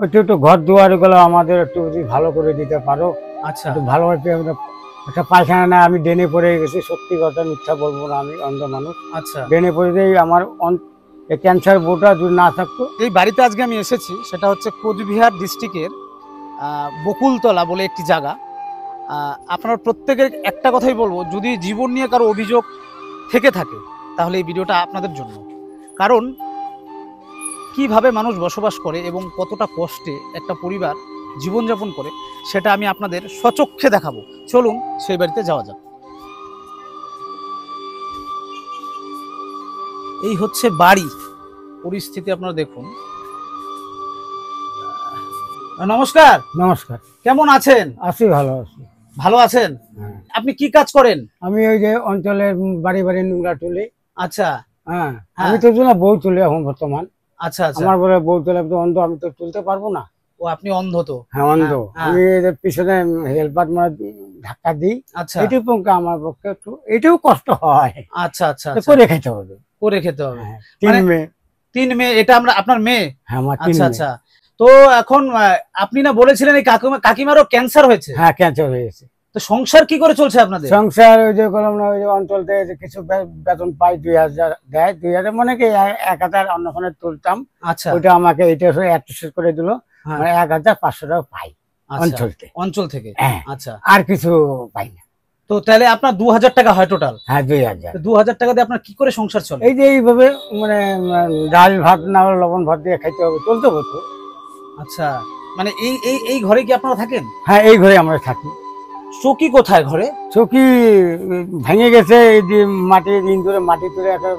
একটু ঘর দুয়ার গুলো আমাদের একটু যদি ভালো করে দিতে পারো। আচ্ছা একটু ভালোভাবে একটা পায়খানা না, আমি ডেনে পড়ে গেছি, সত্যি কথা মিথ্যা বলবো না, আমি অন্ধ মানুষ। আচ্ছা, ডেনে পড়ে দিয়ে আমার ক্যান্সার বোটা যদি না থাকতো। এই বাড়িতে আজকে আমি এসেছি, সেটা হচ্ছে কোচবিহার ডিস্ট্রিক্টের বকুলতলা বলে একটি জায়গা। আপনারা প্রত্যেকের একটা কথাই বলবো, যদি জীবন নিয়ে কারো অভিযোগ থেকে থাকে তাহলে এই ভিডিওটা আপনাদের জন্য। কারণ কিভাবে মানুষ বসবাস করে এবং কতটা কষ্টে একটা পরিবার জীবনযাপন করে সেটা আমি আপনাদের স্বচক্ষে দেখাবো। চলুন সেই বাড়িতে যাওয়া যাক। এই হচ্ছে বাড়ি পরিস্থিতি, আপনারা দেখুন। নমস্কার। নমস্কার। কেমন আছেন? আছি, ভালো আছি। ভালো আছেন? হ্যাঁ। আপনি কি কাজ করেন? আমি ওই যে অঞ্চলের বাড়ি বাড়ি নোংরা তুলি। আচ্ছা। হ্যাঁ, হ্যাঁ। আমি তো না বউ তুলি এখন বর্তমান। আচ্ছা আচ্ছা। আমার বলে বউ তুলে, আমি তো অন্ধ, আমি তো তুলতে পারবো না। ও, আপনি অন্ধ তো? হ্যাঁ, অন্ধ। হ্যাঁ। আমি এদের পিছনে হেলপার মানে ধাক্কা দিই। আচ্ছা এটুকু পক্ষে আমার পক্ষে একটু এটাও কষ্ট হয়। আচ্ছা আচ্ছা তো আচ্ছা। করে খেতে হবে। করে খেতে হবে। হ্যাঁ, তিন মানে মেয়ে। 3 মেয়ে? এটা আপনার মেয়ে? হ্যাঁ, আমার 3 আচ্ছা মেয়ে। আচ্ছা। তো এখন আপনি না বলেছিলেন এই কাকিমারও ক্যান্সার হয়েছে? হ্যাঁ, ক্যান্সার হয়েছে। তো সংসার কি করে চলছে আপনাদের? সংসার ওই যে বললাম না, ওই যে অঞ্চল থেকে যে কিছু বেতন পাই, 2000 দেয়। 2000 মানে কি 1000 অন্যখানে তুলতাম। আচ্ছা। ওইটা আমাকে এটা অ্যাডজাস্ট করে দিল। হ্যাঁ। মানে 1500 টাকা পাই আচ্ছা, অঞ্চল থেকে। হ্যাঁ। আচ্ছা। আর কিছু পাই না। তো তাহলে আপনার 2000 টাকা হয় টোটাল? হ্যাঁ, 2000। 2000 টাকা দিয়ে আপনার কি করে সংসার চলে? এই যে এইভাবে মানে ডাল ভাত না হলে লবণ ভাত দিয়ে খাইতে হবে, চলতে হতো। আচ্ছা, মানে এই এই এই ঘরে কি আপনারা থাকেন? হ্যাঁ, এই ঘরে আমরা থাকি। চৌকি কোথায় ঘরে? চৌকি ভেঙে গেছে, এই যে মাটি দিন ধরে মাটি তুলে একটা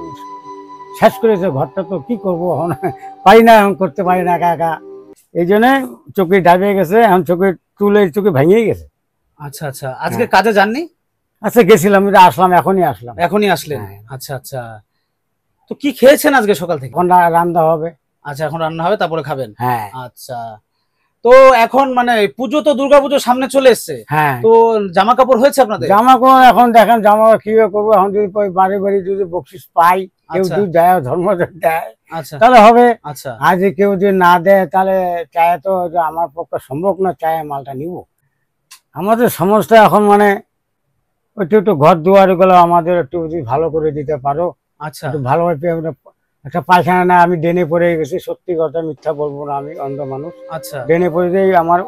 শেষ করেছে ঘরটা। তো কি করবো এখন, পারি না, এখন করতে পারি না একা একা। এই জন্য চৌকি ডাবে গেছে, এখন চৌকি তুলে চৌকি ভেঙেই গেছে। আচ্ছা আচ্ছা। আজকে কাজে যাননি? আচ্ছা, গেছিলাম, আসলাম, এখনই আসলাম। এখনই আসলেন? হ্যাঁ। আচ্ছা আচ্ছা। তো কি খেয়েছেন আজকে সকাল থেকে? এখন রান্না হবে। আচ্ছা, এখন রান্না হবে, তারপরে খাবেন? হ্যাঁ। আচ্ছা। তো এখন মানে পুজো তো দুর্গাপুজো সামনে চলে এসছে। হ্যাঁ। তো জামা কাপড় হয়েছে আপনাদের? জামা কাপড় এখন দেখেন, জামা কিভাবে করবো এখন, যদি বাড়ি বাড়ি যদি বকশিস পাই, কেউ আচ্ছা। যদি দেয়, ধর্ম দেয় আচ্ছা তাহলে হবে। আচ্ছা। আর যে কেউ যদি না দেয় তাহলে চায়, তো আমার পক্ষে সম্ভব না চায় মালটা নিব। আমাদের সমস্যা এখন মানে একটু ঘর দুয়ার গুলো আমাদের একটু যদি ভালো করে দিতে পারো। আচ্ছা। একটু ভালোভাবে একটা পায়খানা না, আমি ডেনে পড়ে গেছি, সত্যি কথা মিথ্যা বলবো না, আমি অন্ধ মানুষ। আচ্ছা। ডেনে পড়ে দিয়ে আমার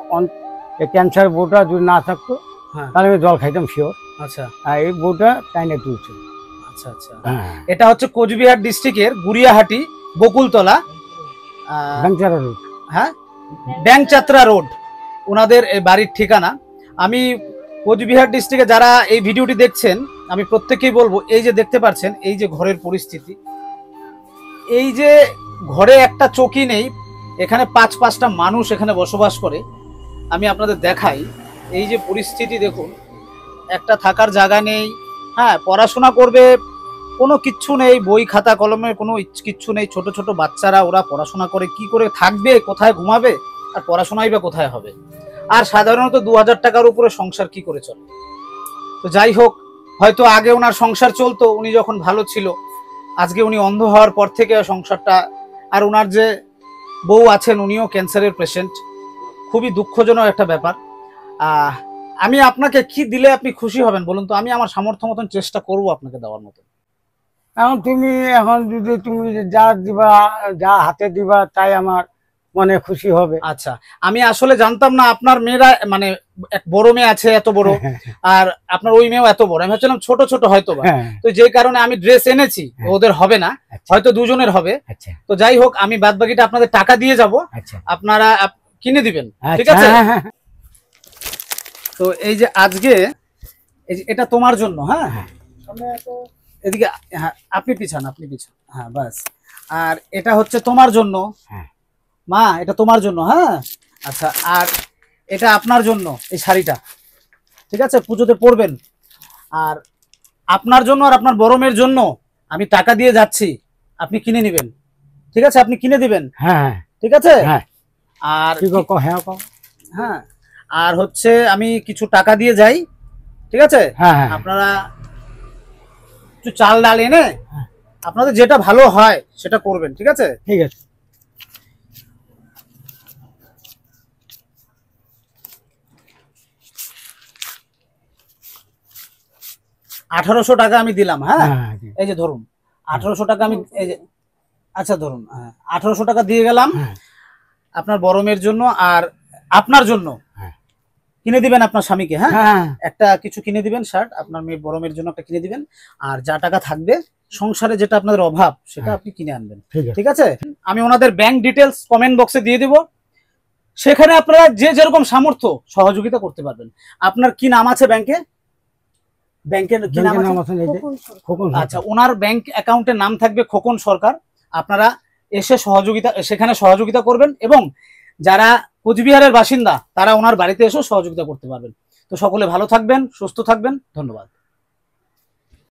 ক্যান্সার বোটা যদি না থাকতো হ্যাঁ। তাহলে আমি জল খাইতাম শিওর। আচ্ছা আর এই বোটা টাইনে তুলছে। আচ্ছা আচ্ছা। হ্যাঁ, এটা হচ্ছে কোচবিহার ডিস্ট্রিক্টের গুড়িয়াহাটি বকুলতলা, ক্যান্সার রোগ। হ্যাঁ, ব্যাংচাত্রা রোড ওনাদের এই বাড়ির ঠিকানা। আমি কোচবিহার ডিস্ট্রিক্টে যারা এই ভিডিওটি দেখছেন, আমি প্রত্যেককেই বলবো, এই যে দেখতে পাচ্ছেন এই যে ঘরের পরিস্থিতি, এই যে ঘরে একটা চৌকি নেই, এখানে 5-5টা মানুষ এখানে বসবাস করে। আমি আপনাদের দেখাই এই যে পরিস্থিতি, দেখুন, একটা থাকার জায়গা নেই। হ্যাঁ, পড়াশোনা করবে, কোনো কিচ্ছু নেই, বই খাতা কলমের কোনো কিচ্ছু নেই। ছোট ছোট বাচ্চারা, ওরা পড়াশোনা করে কি করে থাকবে, কোথায় ঘুমাবে, আর পড়াশোনাই বা কোথায় হবে? আর সাধারণত 2000 টাকার উপরে সংসার কি করে চলে? তো যাই হোক, হয়তো আগে ওনার সংসার চলতো, উনি যখন ভালো ছিল। আজকে উনি অন্ধ হওয়ার পর থেকে সংসারটা, আর ওনার যে বউ আছেন উনিও ক্যান্সারের পেশেন্ট। খুবই দুঃখজনক একটা ব্যাপার। আমি আপনাকে কি দিলে আপনি খুশি হবেন বলুন তো? আমি আমার সামর্থ্য মতন চেষ্টা করব আপনাকে দেওয়ার মতো। এখন যদি তুমি যা দিবা, যা হাতে দিবা, তাই আমার মনে খুশি হবে। আচ্ছা, আমি আসলে জানতাম না আপনার মেয়েরা, মানে এক বড় মেয়ে আছে এত বড়, আর আপনার ওই মেয়েও এত বড়। আমি ভাবছিলাম ছোট ছোট হয়তো বা। তো যে কারণে আমি ড্রেস এনেছি, ওদের হবে না, হয়তো দুজনের হবে। তো যাই হোক, আমি বাদ বাকিটা আপনাদের টাকা দিয়ে যাব, আপনারা কিনে দিবেন, ঠিক আছে? তো এই যে আজকে এটা তোমার জন্য। হ্যাঁ, এদিকে, হ্যাঁ, আপনি পিছান। হ্যাঁ, বাস। আর এটা হচ্ছে তোমার জন্য মা, এটা তোমার জন্য। হ্যাঁ, আচ্ছা। আর এটা আপনার জন্য, এই শাড়িটা, ঠিক আছে, পুজোতে পরবেন। আর আপনার জন্য আর আপনার বড় মেয়ের জন্য আমি টাকা দিয়ে যাচ্ছি, আপনি কিনে নেবেন, ঠিক আছে? আপনি কিনে দিবেন, হ্যাঁ, ঠিক আছে? আর হ্যাঁ, আর হচ্ছে আমি কিছু টাকা দিয়ে যাই, ঠিক আছে? আপনারা একটু চাল ডাল এনে আপনাদের যেটা ভালো হয় সেটা করবেন, ঠিক আছে? ঠিক আছে। 1800 টাকা আমি দিলাম। হ্যাঁ, হ্যাঁ, জি। এই যে ধরুন 1800 টাকা আমি এই যে, আচ্ছা ধরুন 1800 টাকা দিয়ে গেলাম হ্যাঁ, আপনার বড় মেয়ের জন্য, আর আপনার জন্য হ্যাঁ। কিনে দিবেন আপনার স্বামীকে। হ্যাঁ, হ্যাঁ, একটা কিছু কিনে দিবেন, শার্ট আপনার মেয়ে বড় মেয়ের জন্য একটা কিনে দিবেন, আর যা টাকা থাকবে সংসারে যেটা আপনাদের অভাব সেটা হ্যাঁ। আপনি কিনে আনবেন। ঠিক আছে। ঠিক আছে, আমি ওনাদের ব্যাংক ডিটেলস কমেন্ট বক্সে দিয়ে দিব, সেখানে আপনারা যে যেরকম সামর্থ্য সহযোগিতা করতে পারবেন। আপনার কি নাম আছে ব্যাংকে? ব্যাংকের কি নাম ব্যাংকের আছে? নাম আছে এই যে খোকন আচ্ছা, ওনার ব্যাংক অ্যাকাউন্টের নাম থাকবে খোকন সরকার। আপনারা এসে সেখানে সহযোগিতা করবেন, এবং যারা কোচবিহারের বাসিন্দা তারা ওনার বাড়িতে এসেও সহযোগিতা করতে পারবেন। তো সকলে ভালো থাকবেন, সুস্থ থাকবেন, ধন্যবাদ।